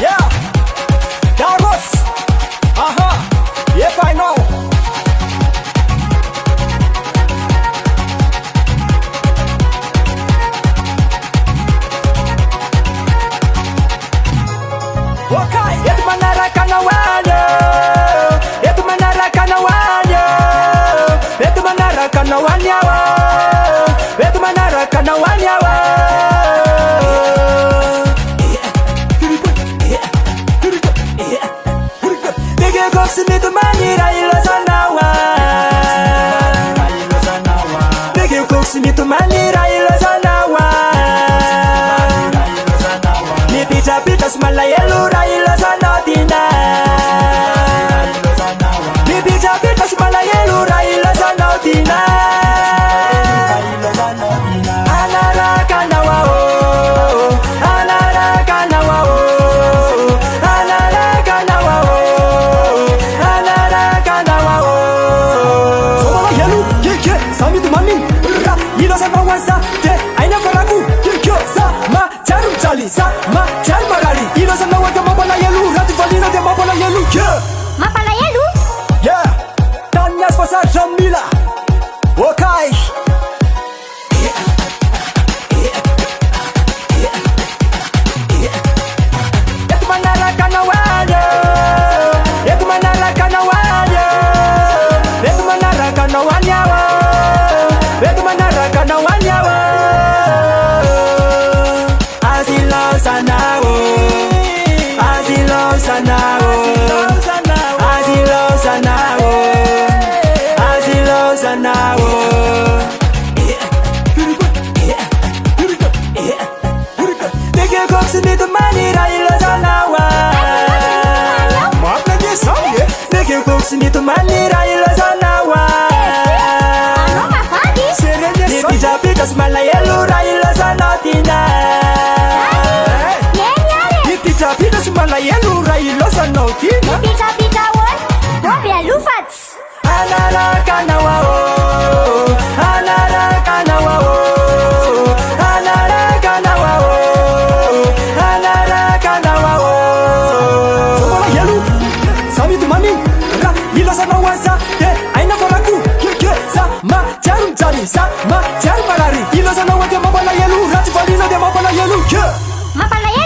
Yeah, Carlos. If I know. Okay, yetu manaraka na wanyo. Yetu manaraka na wanyo. Yetu manaraka na wanyawa. Yetu manaraka na wanyawa. Bige goksi mitu manira ilo sanawa. Bige goksi mitu manira ilo sanawa. Ni pita pita smala yelura ilo sanotina. Ni pita pita smala yelura ilo sanotina. Anaraka na wao. Anaraka na wao. Anaraka na wao. Anaraka na wao. Soba yelu keke sami tu mami. Ilo sana wansa te aina faragu keke sama charum chali sama chal marali. Ilo sana wanta mapala yelu rati valina de mapala yelu yeah. Mapala yelu? Yeah. Tanyas pasar Jamila. Okay. Yetu manaraka na wanyo. Yetu manaraka na wanyo. Yetu manaraka na wanyawa. Yetu manaraka na wanyawa. Asilo sanao. Asilo sanao. Asilo sanao. Asilo sanao. Bige goksi mitu manira ilo sanawa. Mapna nye sange. Bige goksi mitu manira ilo sanawa. Ano mafadi? Ni pita pita smala yelura ilo sanotina. Yenyale? Ni pita pita smala yelura ilo sanotina. Pita pita won? Bobe lufats. Anaraka na wao. Anaraka na wao. Anaraka na wao. Anaraka na wao. Soba yelu sami tu mami. Ra ilo sana wansa te aina faraku keke sama charum chali sama chal marari. Ilo sana wante mapala yelu rati valina de mapala yelu yeah. Mapala yelu?